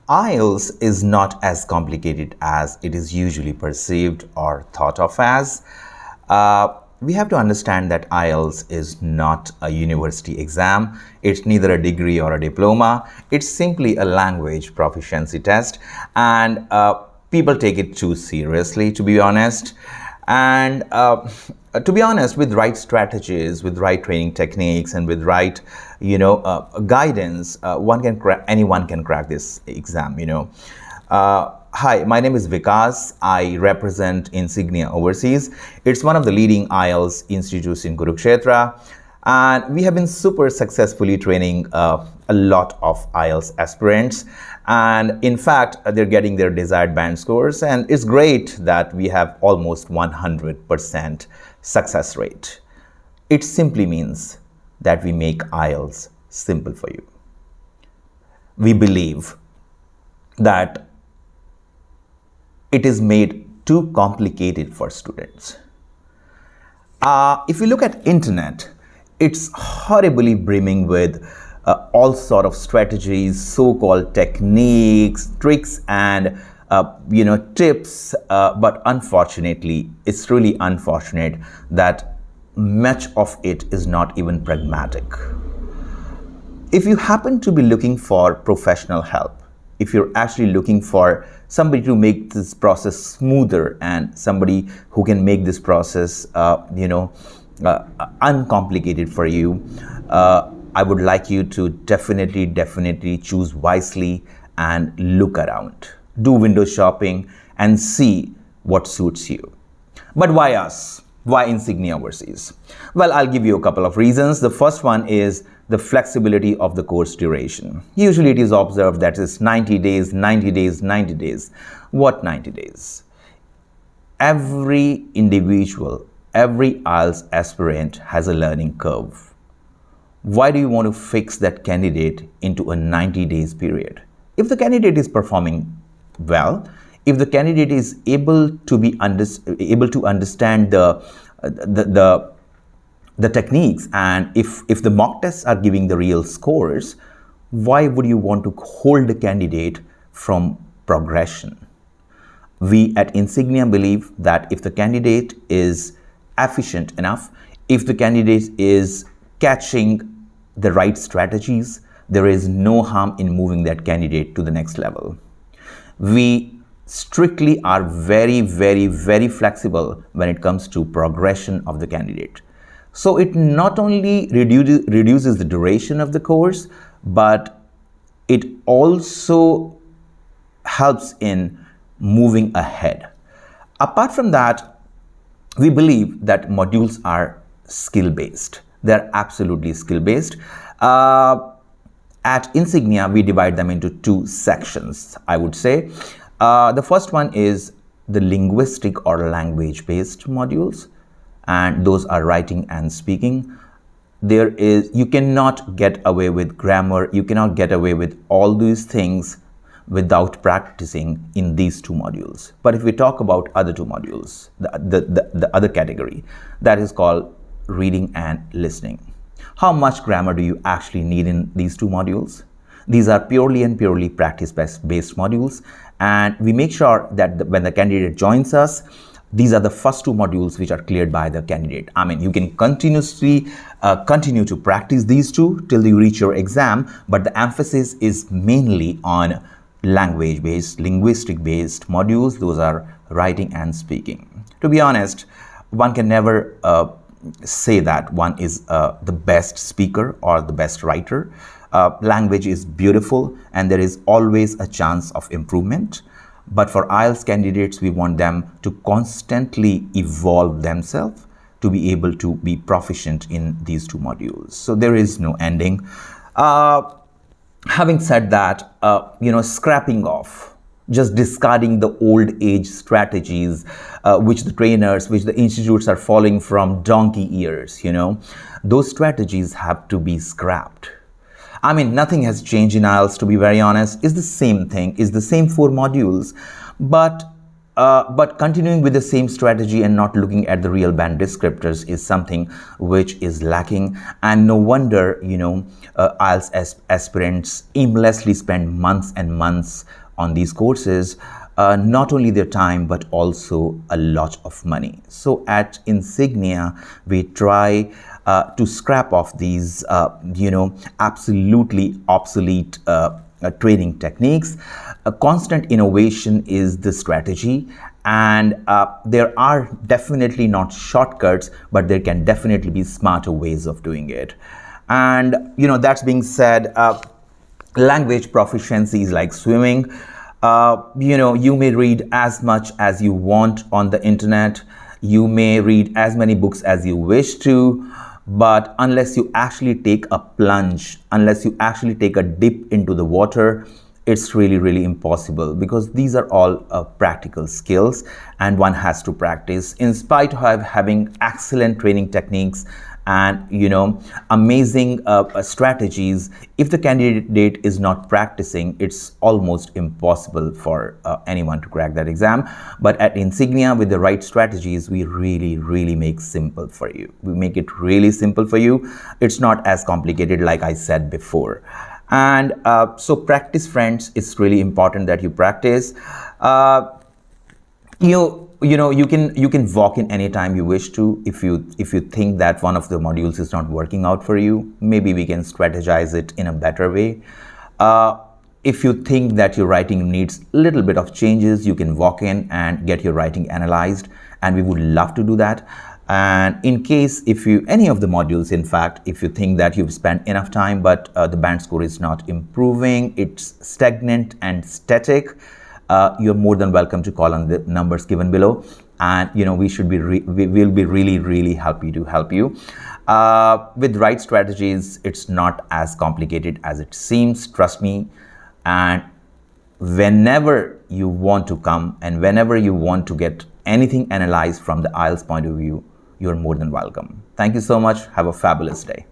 IELTS is not as complicated as it is usually perceived or thought of as. We have to understand that IELTS is not a university exam. It's neither a degree or a diploma. It's simply a language proficiency test, and people take it too seriously, to be honest. And to be honest, with right strategies, with right training techniques, and with right, guidance, anyone can crack this exam. Hi, my name is Vikas. I represent Insignia Overseas. It's one of the leading IELTS institutes in Kurukshetra, and we have been super successfully training a lot of IELTS aspirants. And in fact, they're getting their desired band scores, and it's great that we have almost 100% success rate. It simply means that we make IELTS simple for you. We believe that it is made too complicated for students. If you look at internet, it's horribly brimming with all sort of strategies, so-called techniques, tricks, and tips. But unfortunately, it's really unfortunate that much of it is not even pragmatic. If you happen to be looking for professional help, if you're actually looking for somebody to make this process smoother and somebody who can make this process uncomplicated for you, I would like you to definitely choose wisely and look around. Do window shopping and see what suits you. But why us? Why Insignia Overseas? Well, I'll give you a couple of reasons. The first one is the flexibility of the course duration. Usually it is observed that it's 90 days, 90 days, 90 days. What 90 days? Every individual, every IELTS aspirant has a learning curve. Why do you want to fix that candidate into a 90 days period? If the candidate is performing well, if the candidate is able to understand the techniques, and if the mock tests are giving the real scores, why would you want to hold the candidate from progression? We at Insignia believe that if the candidate is efficient enough, if the candidate is catching the right strategies, there is no harm in moving that candidate to the next level. We strictly are very flexible when it comes to progression of the candidate. So it not only reduces the duration of the course, but it also helps in moving ahead. Apart from that, we believe that modules are skill-based. They're absolutely skill-based. At Insignia, we divide them into two sections, I would say. The first one is the linguistic or language-based modules, and those are writing and speaking. You cannot get away with grammar, you cannot get away with all these things without practicing in these two modules. But if we talk about other two modules, the other category, that is called reading and listening. How much grammar do you actually need in these two modules? These are purely practice-based modules, and we make sure that when the candidate joins us, these are the first two modules which are cleared by the candidate. I mean, you can continuously continue to practice these two till you reach your exam, but the emphasis is mainly on language-based, linguistic-based modules. Those are writing and speaking. To be honest, one can never say that one is the best speaker or the best writer. Language is beautiful and there is always a chance of improvement. But for IELTS candidates, we want them to constantly evolve themselves to be able to be proficient in these two modules. So there is no ending. Having said that, scrapping off, just discarding the old age strategies which the institutes are following from donkey years, those strategies have to be scrapped. I mean, nothing has changed in IELTS, to be very honest. It's the same thing, it's the same four modules, but But continuing with the same strategy and not looking at the real band descriptors is something which is lacking. And no wonder, IELTS aspirants aimlessly spend months and months on these courses, not only their time but also a lot of money. So at Insignia, we try to scrap off these, absolutely obsolete training techniques. A constant innovation is the strategy, and there are definitely not shortcuts, but there can definitely be smarter ways of doing it. And that's being said, language proficiency is like swimming. You may read as much as you want on the internet, you may read as many books as you wish to, but unless you actually take a plunge, unless you actually take a dip into the water, it's really impossible, because these are all practical skills and one has to practice. In spite of having excellent training techniques and amazing strategies, if the candidate is not practicing, it's almost impossible for anyone to crack that exam. But at Insignia, with the right strategies, we really make simple for you. We make it really simple for you. It's not as complicated, like I said before. And so practice, friends. It's really important that you practice. You can walk in anytime you wish to. If you think that one of the modules is not working out for you, maybe we can strategize it in a better way. If you think that your writing needs a little bit of changes, you can walk in and get your writing analyzed, and we would love to do that. And in case any of the modules, in fact, if you think that you've spent enough time but the band score is not improving, it's stagnant and static, you're more than welcome to call on the numbers given below, and we will be really happy to help you. With right strategies, it's not as complicated as it seems, trust me. And whenever you want to come and whenever you want to get anything analyzed from the IELTS point of view, you're more than welcome. Thank you so much. Have a fabulous day.